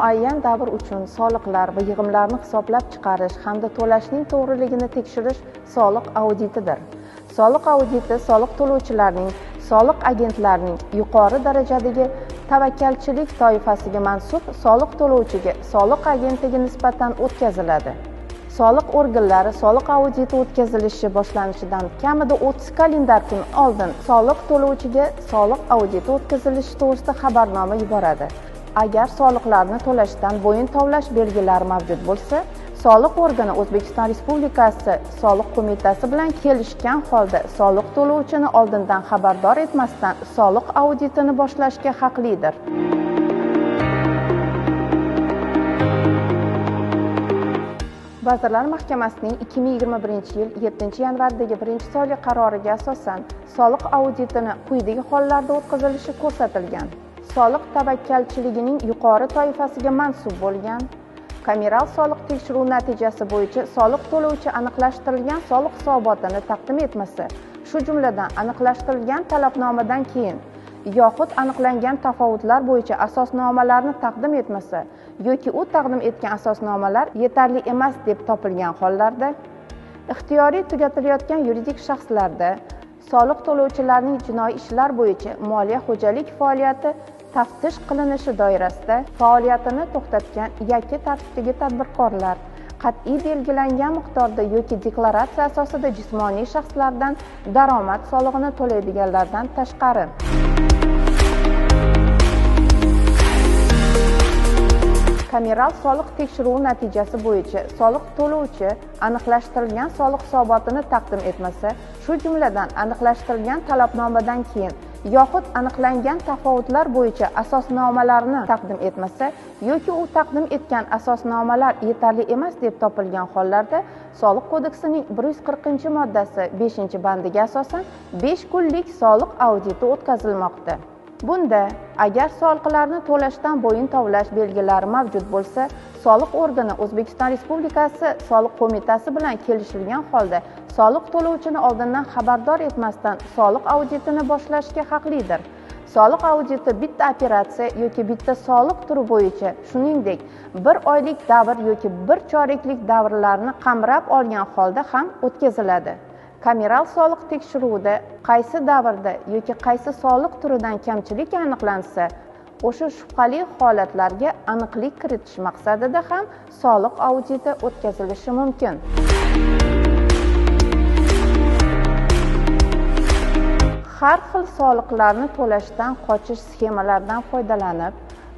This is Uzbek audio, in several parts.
muayyan davr uchun soliqlar va yig'imlarni hisoblab chiqarish hamda to'lashning to'g'riligini tekshirish soliq auditidir. Soliq auditi soliq to'lovchilarning, soliq agentlarining yuqori darajadagi tavakkalchilik toifasiga mansub soliq to'lovchiga soliq agentiga nisbatan o'tkaziladi. Soliq organlari soliq auditi o'tkazilishi boshlanishidan kamida 30 kalendar kun oldin soliq to'lovchiga soliq auditi o'tkazilishi to'g'risida xabarnoma yuboradi. Agar soliqlarni to'lashdan bo'yin tovlash belgilari mavjud bo'lsa, soliq organi O'zbekiston Respublikasi Soliq qo'mitasi bilan kelishgan holda soliq to'lovchini oldindan xabardor etmasdan soliq auditini boshlashga haqlidir. Vazirlar Mahkamasining 2021-yil 7-yanvardagi 1-sonli qaroriga asosan soliq auditini quyidagi hollarda o'tkazilishi ko'rsatilgan. Soliq tavakkalchiligining yuqori toifasiga mansub bo'lgan, kameral soliq tekshiruv natijasi bo'yicha soliq to'lovchi aniqlashtirilgan soliq hisobotini taqdim etmasa, shu jumladan aniqlashtirilgan talabnomadan keyin yoxud aniqlangan tafovutlar bo'yicha asosnomalarni taqdim etmasa yoki u taqdim etgan asosnomalar yetarli emas deb topilgan hollarda, ixtiyoriy tugatilayotgan yuridik shaxslarda soliq to'lovchilarning jinoiy ishlar bo'yicha moliya xo'jalik faoliyati taftish qilinishi doirasida faoliyatini to'xtatgan yakka tartibdagi tadbirkorlar qat'iy belgilangan miqdorda yoki deklaratsiya asosida jismoniy shaxslardan daromad solig'ini to'laydiganlardan tashqari kameral soliq tekshiruvi natijasi bo'yicha soliq to'lovchi aniqlashtirilgan soliq hisobotini taqdim etmasa, shu jumladan aniqlashtirilgan talabnomadan keyin yoxud aniqlangan tafovutlar bo'yicha asosnomalarni taqdim etmasa yoki u taqdim etgan asosnomalar yetarli emas deb topilgan hollarda Soliq kodeksining 140-moddasi 5-bandiga asosan 5 kunlik soliq auditi o'tkazilmoqda. Bunda agar soliqlarni to'lashdan bo'yin tovlash belgilari mavjud bo'lsa, soliq organi O'zbekiston Respublikasi Soliq qo'mitasi bilan kelishilgan holda soliq to'lovchini oldindan xabardor etmasdan soliq auditini boshlashga haqlidir. Soliq auditi bitta operatsiya yoki bitta soliq turi bo'yicha, shuningdek, 1 oylik davr yoki 1 choraklik davrlarni qamrab olgan holda ham o'tkaziladi. Kameral soliq tekshiruvida qaysi davrda yoki qaysi soliq turidan kamchilik aniqlansa, o'sha shubhali holatlarga aniqlik kiritish maqsadida ham soliq auditi o'tkazilishi mumkin. Har xil soliqlarni to'lashdan qochish sxemalaridan foydalanib,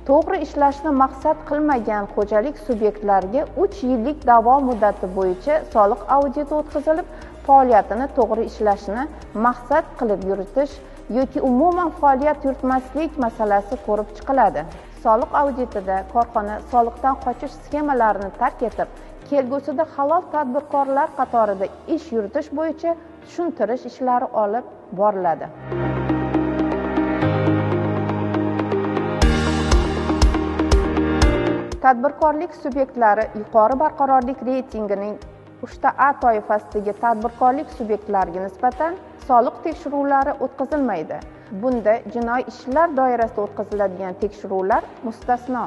to'g'ri ishlashni maqsad qilmagan xo'jalik subyektlariga 3 yillik davom muddati bo'yicha soliq auditi o'tkazilib, faoliyatini to'g'ri ishlashni maqsad qilib yuritish yoki umuman faoliyat yuritmaslik masalasi ko'rib chiqiladi. Soliq auditida korxona soliqdan qochish sxemalarini tark etib, kelgusida halol tadbirkorlar qatorida ish yuritish bo'yicha tushuntirish ishlari olib boriladi. Tadbirkorlik subyektlari yuqori barqarorlik reytingining 3A toifasidagi tadbirkorlik subyektlariga nisbatan soliq tekshiruvlari o'tkazilmaydi. Bunda jinoiy ishlar doirasida o'tkaziladigan tekshiruvlar mustasno.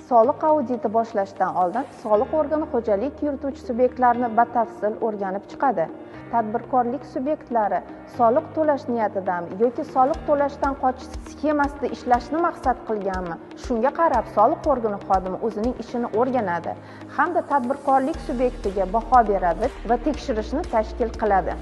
Soliq auditi boshlashdan oldin soliq organi xo'jalik yurituvchi subyektlarni batafsil o'rganib chiqadi. Tadbirkorlik subyektlari soliq to'lash niyatidami yoki soliq to'lashdan qochish sxemasida ishlashni maqsad qilganmi? Shunga qarab soliq organi xodimi o'zining ishini o'rganadi hamda tadbirkorlik subyektiga baho beradi va tekshirishni tashkil qiladi.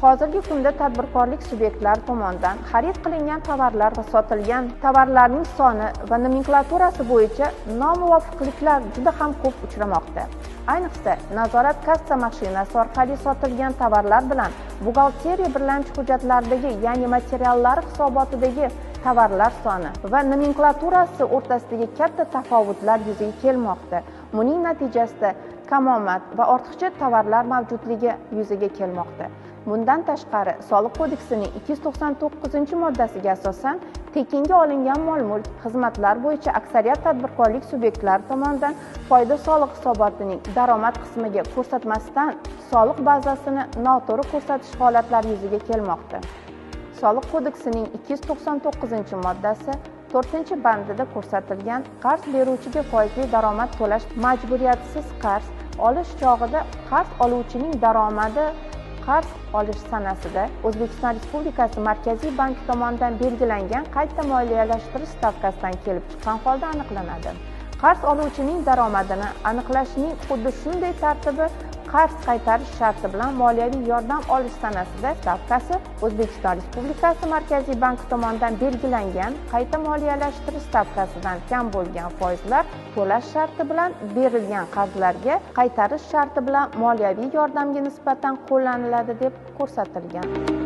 Hozirgi kunda tadbirkorlik subyektlari tomonidan xarid qilingan tovarlar va sotilgan tovarlarning soni va nomenklaturasi bo'yicha nomuvofiqliklar juda ham ko'p uchramoqda. Ayniqsa, nazorat kassa mashinasi orqali sotilgan tovarlar bilan buxgalteriya birlamchi hujjatlaridagi, ya'ni materiallar hisobotidagi tovarlar soni va nomenklaturasi o'rtasidagi katta tafovutlar yuzaga kelmoqda. Buning natijasida kamomad va ortiqcha tovarlar mavjudligi yuzaga kelmoqda. Bundan tashqari, Soliq kodeksining 299-moddasiga asosan Tekinga olingan mol-mulk, xizmatlar bo'yicha aksariyat tadbirkorlik subyektlari tomonidan foyda soliq hisobotining daromad qismiga ko'rsatmasdan soliq bazasini noto'g'ri ko'rsatish holatlari yuzaga kelmoqda. Soliq kodeksining 299-moddasi 4-bandida ko'rsatilgan qarz beruvchiga foizli daromad to'lash majburiyatisiz qarz olish chog'ida qarz oluvchining daromadi qarz olish sanasida O'zbekiston Respublikasi Markaziy banki tomonidan belgilangan qayta moliyalashtirish stavkasidan kelib chiqqan holda aniqlanadi. Qarz oluvchining daromadini aniqlashning xuddi shunday tartibi qarz qaytarish sharti bilan moliyaviy yordam olish sanasida stavkasi O'zbekiston Respublikasi Markaziy banki tomonidan belgilangan qayta moliyalashtirish stavkasidan kam bo'lgan foizlar to'lash sharti bilan berilgan qarzlarga qaytarish sharti bilan moliyaviy yordamga nisbatan qo'llaniladi deb ko'rsatilgan.